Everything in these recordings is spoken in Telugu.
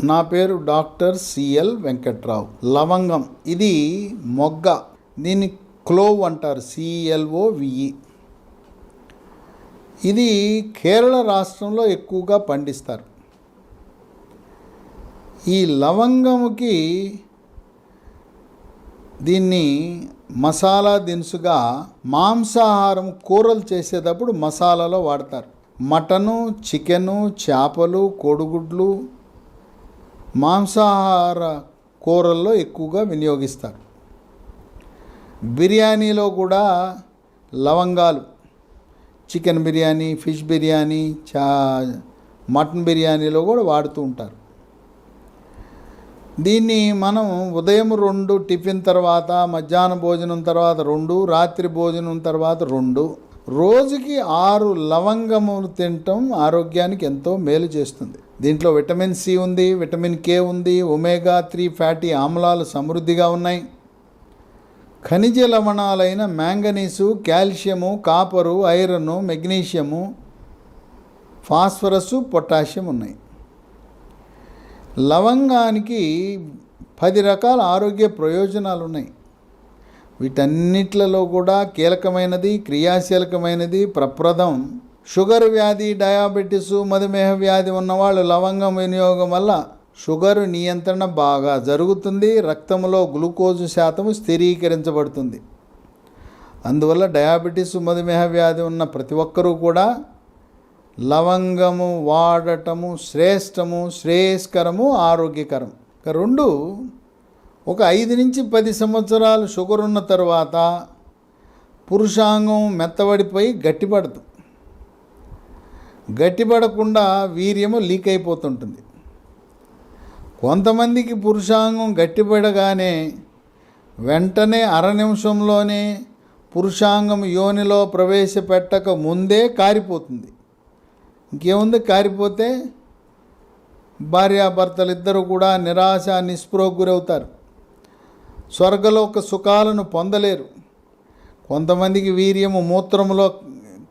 నా పేరు డాక్టర్ సిఎల్ వెంకట్రావు. లవంగం ఇది మొగ్గ, దీన్ని క్లోవ్ అంటారు, CLOVE. ఇది కేరళ రాష్ట్రంలో ఎక్కువగా పండిస్తారు. ఈ లవంగముకి దీన్ని మసాలా దినుసుగా మాంసాహారం కూరలు చేసేటప్పుడు మసాలాలో వాడతారు. మటను, చికెను, చేపలు, కోడిగుడ్లు మాంసాహార కూరల్లో ఎక్కువగా వినియోగిస్తారు. బిర్యానీలో కూడా లవంగాలు, chicken biryani, fish biryani, mutton బిర్యానీలో కూడా వాడుతూ ఉంటారు. దీన్ని మనం ఉదయం 2, టిఫిన్ తర్వాత, మధ్యాహ్న భోజనం తర్వాత 2, రాత్రి భోజనం తర్వాత 2, రోజుకి 6 లవంగములు తినటం ఆరోగ్యానికి ఎంతో మేలు చేస్తుంది. దీంట్లో విటమిన్ సి ఉంది, విటమిన్ కే ఉంది, ఒమేగా-3 ఫ్యాటీ ఆమ్లాలు సమృద్ధిగా ఉన్నాయి. ఖనిజ లవణాలైన manganese, calcium, copper, iron, magnesium, phosphorus, potassium ఉన్నాయి. లవంగానికి 10 రకాల ఆరోగ్య ప్రయోజనాలు ఉన్నాయి. వీటన్నిట్లలో కూడా కీలకమైనది, క్రియాశీలకమైనది, ప్రప్రదం షుగర్ వ్యాధి, డయాబెటీసు, మధుమేహ వ్యాధి ఉన్నవాళ్ళు లవంగం వినియోగం వల్ల షుగర్ నియంత్రణ బాగా జరుగుతుంది. రక్తంలో గ్లూకోజు శాతం స్థిరీకరించబడుతుంది. అందువల్ల డయాబెటీసు, మధుమేహ వ్యాధి ఉన్న ప్రతి ఒక్కరూ కూడా లవంగము వాడటము శ్రేష్టము, శ్రేయస్కరము, ఆరోగ్యకరం. 2, ఒక 5 నుంచి 10 సంవత్సరాలు షుగర్ ఉన్న తర్వాత పురుషాంగం మెత్తబడిపోయి గట్టిపడదు. గట్టిపడకుండా వీర్యము లీక్ అయిపోతుంటుంది. కొంతమందికి పురుషాంగం గట్టిపడగానే వెంటనే 1/2 నిమిషంలోనే పురుషాంగం యోనిలో ప్రవేశపెట్టక ముందే కారిపోతుంది. ఇంకేముంది, కారిపోతే భార్యాభర్తలు ఇద్దరు కూడా నిరాశ, నిస్పృహకు గురవుతారు. స్వర్గలోక సుఖాలను పొందలేరు. కొంతమందికి వీర్యము మూత్రములో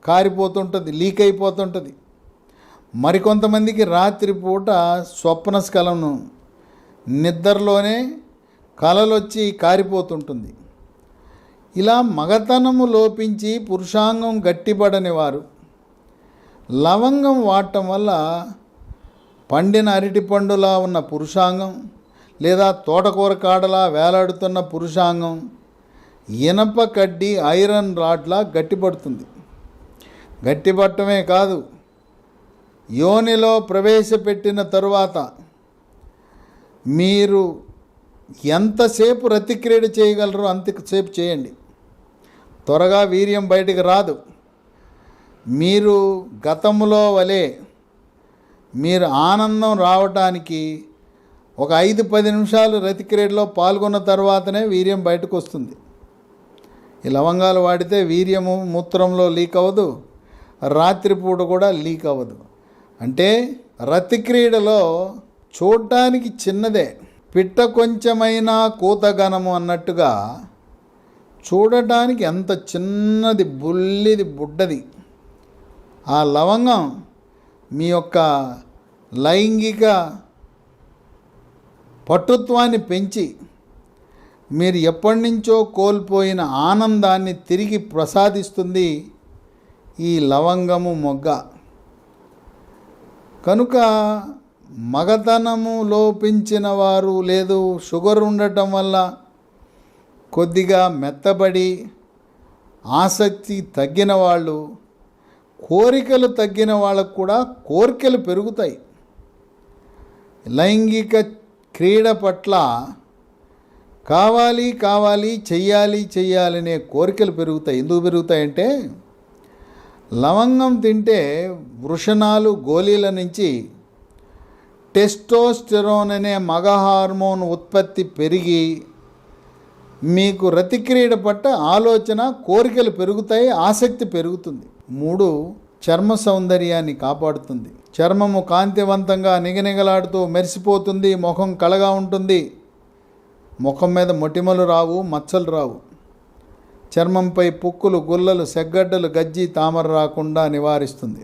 కారిపోతుంటుంది, లీక్ అయిపోతుంటుంది. మరికొంతమందికి రాత్రిపూట స్వప్నస్ఖలనం, నిద్రలోనే కలలొచ్చి కారిపోతుంటుంది. ఇలా మగతనము లోపించి పురుషాంగం గట్టిపడని వారు లవంగం వాడటం వల్ల పండిన అరటిపండులా ఉన్న పురుషాంగం, లేదా తోటకూర కాడలా వేలాడుతున్న పురుషాంగం ఇనప కడ్డీ, ఐరన్ రాడ్లా గట్టిపడుతుంది. గట్టిపడటమే కాదు, యోనిలో ప్రవేశపెట్టిన తరువాత మీరు ఎంతసేపు రతిక్రీడ చేయగలరో అంతసేపు చేయండి. త్వరగా వీర్యం బయటికి రాదు. మీరు గతంలో వలె మీరు ఆనందం రావటానికి ఒక 5-10 నిమిషాలు రతిక్రీడలో పాల్గొన్న తర్వాతనే వీర్యం బయటకు వస్తుంది. ఈ లవంగాలు వాడితే వీర్యము మూత్రంలో లీక్ అవ్వదు, రాత్రిపూట కూడా లీక్ అవ్వదు. అంటే రతిక్రీడలో చూడటానికి చిన్నదే, పిట్ట కొంచెమైనా కూతగనము అన్నట్టుగా చూడటానికి ఎంత చిన్నది, బుల్లిది, బుడ్డది. ఆ లవంగం మీ యొక్క లైంగిక పటుత్వాన్ని పెంచి మీరు ఎప్పటి నుంచో కోల్పోయిన ఆనందాన్ని తిరిగి ప్రసాదిస్తుంది ఈ లవంగము మొగ్గ. కనుక మగతనము లోపించిన వారు, లేదు షుగర్ ఉండటం వల్ల కొద్దిగా మెత్తబడి ఆసక్తి తగ్గిన వాళ్ళు, కోరికలు తగ్గిన వాళ్ళకు కూడా కోరికలు పెరుగుతాయి. లైంగిక క్రీడ పట్ల కావాలి కావాలి, చెయ్యాలనే కోరికలు పెరుగుతాయి. ఎందుకు పెరుగుతాయంటే లవంగం తింటే వృషణాలు, గోళీల నుంచి టెస్టోస్టెరోన్ అనే మగ హార్మోన్ ఉత్పత్తి పెరిగి మీకు రతిక్రీడ పట్ల ఆలోచన, కోరికలు పెరుగుతాయి, ఆసక్తి పెరుగుతుంది. 3, చర్మ సౌందర్యాన్ని కాపాడుతుంది. చర్మము కాంతివంతంగా నిగనిగలాడుతూ మెరిసిపోతుంది. ముఖం కళగా ఉంటుంది. ముఖం మీద మొటిమలు రావు, మచ్చలు రావు. చర్మంపై పుక్కులు, గుల్లలు, సెగ్గడ్డలు, గజ్జి, తామర రాకుండా నివారిస్తుంది.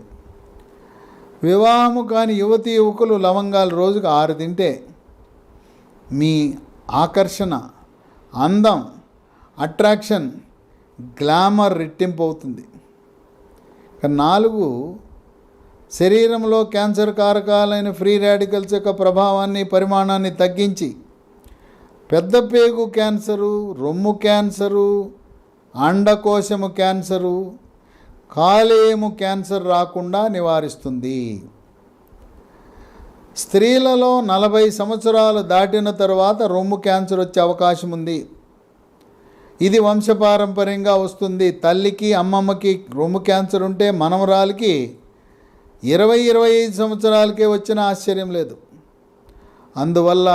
వివాహము కాని యువతీ యువకులు లవంగాలు రోజుకు 6 తింటే మీ ఆకర్షణ, అందం, అట్రాక్షన్, గ్లామర్ రెట్టింపు అవుతుంది. 4 శరీరంలో క్యాన్సర్ కారకాలైన ఫ్రీ రాడికల్స్ యొక్క ప్రభావాన్ని, పరిమాణాన్ని తగ్గించి పెద్ద పేగు క్యాన్సరు, రొమ్ము క్యాన్సరు, అండకోశము క్యాన్సరు, కాలేయము క్యాన్సర్ రాకుండా నివారిస్తుంది. స్త్రీలలో 40 సంవత్సరాలు దాటిన తర్వాత రొమ్ము క్యాన్సర్ వచ్చే అవకాశం ఉంది. ఇది వంశపారంపర్యంగా వస్తుంది. తల్లికి, అమ్మమ్మకి రొమ్ము క్యాన్సర్ ఉంటే మనవరాలికి 20-25 సంవత్సరాలకే వచ్చిన ఆశ్చర్యం లేదు. అందువల్ల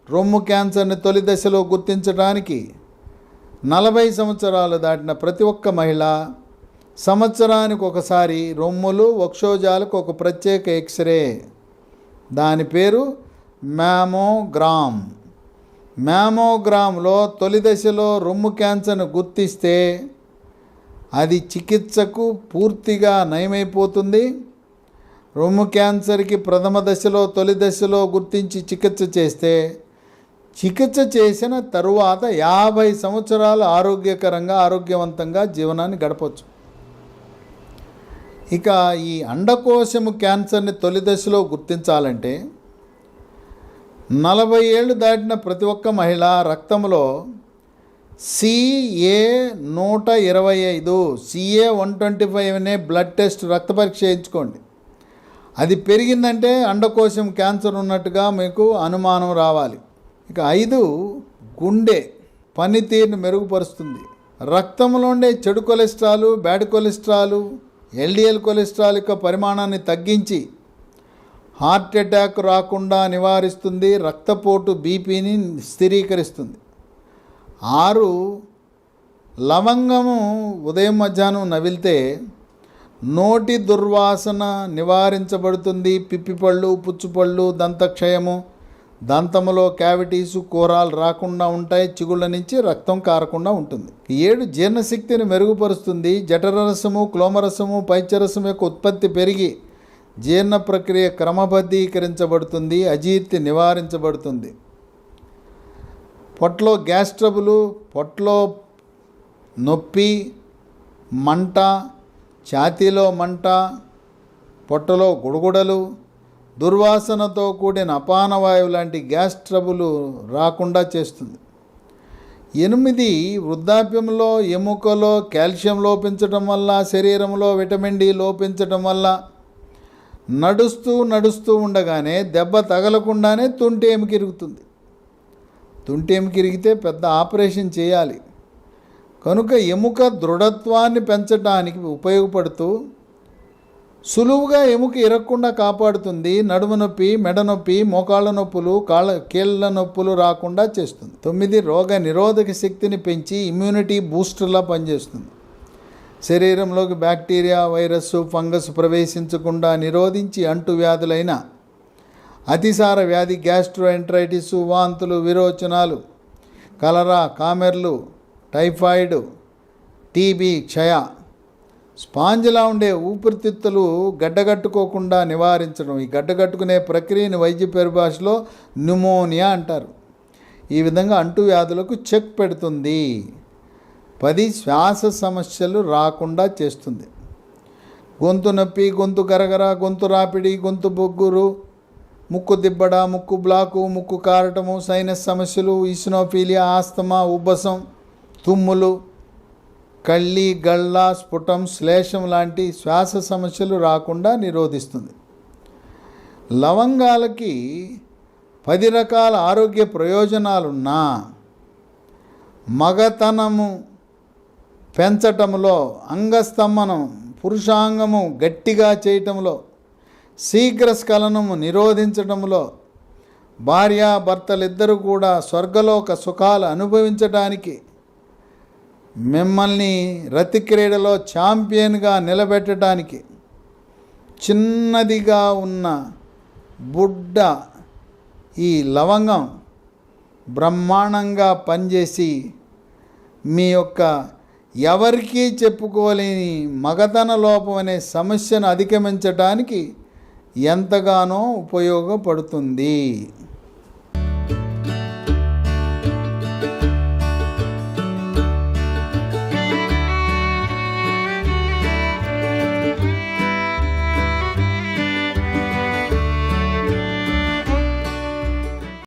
రొమ్ము క్యాన్సర్ని తొలి దశలో గుర్తించడానికి 40 సంవత్సరాలు దాటిన ప్రతి ఒక్క మహిళ సంవత్సరానికి ఒకసారి రొమ్ములు, వక్షోజాలకు ఒక ప్రత్యేక ఎక్స్రే, దాని పేరు మ్యామోగ్రామ్. మ్యామోగ్రామ్లో తొలి దశలో రొమ్ము క్యాన్సర్ను గుర్తిస్తే అది చికిత్సకు పూర్తిగా నయమైపోతుంది. రొమ్ము క్యాన్సర్కి ప్రథమ దశలో, తొలి దశలో గుర్తించి చికిత్స చేస్తే చికిత్స చేసిన తరువాత 50 సంవత్సరాలు ఆరోగ్యకరంగా, ఆరోగ్యవంతంగా జీవనాన్ని గడపవచ్చు. ఇక ఈ అండకోశము క్యాన్సర్ని తొలి దశలో గుర్తించాలంటే 40 ఏళ్ళు దాటిన ప్రతి ఒక్క మహిళ రక్తంలో CA-125, CA-125 అనే బ్లడ్ టెస్ట్, రక్త పరీక్ష చేయించుకోండి. అది పెరిగిందంటే అండకోశం క్యాన్సర్ ఉన్నట్టుగా మీకు అనుమానం రావాలి. ఇక 5 గుండె పనితీరును మెరుగుపరుస్తుంది. రక్తంలో ఉండే చెడు cholesterol, bad cholesterol, LDL cholesterol యొక్క పరిమాణాన్ని తగ్గించి హార్ట్ అటాక్ రాకుండా నివారిస్తుంది. రక్తపోటు, బీపీని స్థిరీకరిస్తుంది. 6 లవంగము ఉదయం మధ్యాహ్నం నవిలితే నోటి దుర్వాసన నివారించబడుతుంది. పిప్పిపళ్ళు, పుచ్చుపళ్ళు, దంతక్షయము, దంతములో క్యావిటీసు, కూరాలు రాకుండా ఉంటాయి. చిగుళ్ళ నుంచి రక్తం కారకుండా ఉంటుంది. 7 జీర్ణశక్తిని మెరుగుపరుస్తుంది. జఠరరసము, క్లోమరసము, పైత్యరసము యొక్క ఉత్పత్తి పెరిగి జీర్ణ ప్రక్రియ క్రమబద్ధీకరించబడుతుంది. అజీర్తి నివారించబడుతుంది. పొట్టలో గ్యాస్ ట్రబులు, పొట్టలో నొప్పి, మంట, ఛాతీలో మంట, పొట్టలో గుడగుడలు, దుర్వాసనతో కూడిన అపానవాయువు లాంటి గ్యాస్ ట్రబులు రాకుండా చేస్తుంది. 8 వృద్ధాప్యంలో ఎముకలో కాల్షియం లోపించడం వల్ల, శరీరంలో విటమిన్ డి లోపించడం వల్ల నడుస్తూ ఉండగానే దెబ్బ తగలకుండానే తుంటి ఎముక ఇరుగుతుంది. తుంటి ఎముక ఇరిగితే పెద్ద ఆపరేషన్ చేయాలి. కనుక ఎముక దృఢత్వాన్ని పెంచడానికి ఉపయోగపడుతూ సులువుగా ఎముక ఇరగకుండా కాపాడుతుంది. నడుము నొప్పి, మెడ నొప్పి, మోకాళ్ళ నొప్పులు, కీళ్ళ నొప్పులు రాకుండా చేస్తుంది. 9 రోగ నిరోధక శక్తిని పెంచి ఇమ్యూనిటీ బూస్టర్లా పనిచేస్తుంది. శరీరంలోకి బ్యాక్టీరియా, వైరస్, ఫంగస్ ప్రవేశించకుండా నిరోధించి అంటువ్యాధులైన అతిసార వ్యాధి, గ్యాస్ట్రోఎంట్రైటిస్, వాంతులు, విరోచనాలు, కలరా, కామెర్లు, టైఫాయిడ్, టీబీ, క్షయ, స్పాంజ్లా ఉండే ఊపిరితిత్తులు గడ్డగట్టుకోకుండా నివారించడం. ఈ గడ్డగట్టుకునే ప్రక్రియను వైద్య పరిభాషలో న్యూమోనియా అంటారు. ఈ విధంగా అంటువ్యాధులకు చెక్ పెడుతుంది. 10 శ్వాస సమస్యలు రాకుండా చేస్తుంది. గొంతు నొప్పి, గొంతు గరగర, గొంతు రాపిడి, గొంతు బొగ్గురు, ముక్కు దిబ్బడ, ముక్కు బ్లాకు, ముక్కు కారటము, సైనస్ సమస్యలు, ఈసినోఫీలియా, ఆస్తమా, ఉబ్బసం, తుమ్ములు, కళ్ళి, గళ్ళ, స్ఫుటం, శ్లేషం లాంటి శ్వాస సమస్యలు రాకుండా నిరోధిస్తుంది. లవంగాలకి 10 రకాల ఆరోగ్య ప్రయోజనాలున్నా మగతనము పెంచటంలో, అంగస్తంభనం, పురుషాంగము గట్టిగా చేయటంలో, శీఘ్రస్ఖలనము నిరోధించటంలో, భార్యాభర్తలిద్దరూ కూడా స్వర్గలోక సుఖాలు అనుభవించడానికి, మిమ్మల్ని రతి క్రీడలో ఛాంపియన్గా నిలబెట్టడానికి, చిన్నదిగా ఉన్న బుడ్డ ఈ లవంగం బ్రహ్మాండంగా పనిచేసి మీ యొక్క ఎవరికీ చెప్పుకోలేని మగతన లోపం అనే సమస్యను అధిగమించడానికి ఎంతగానో ఉపయోగపడుతుంది.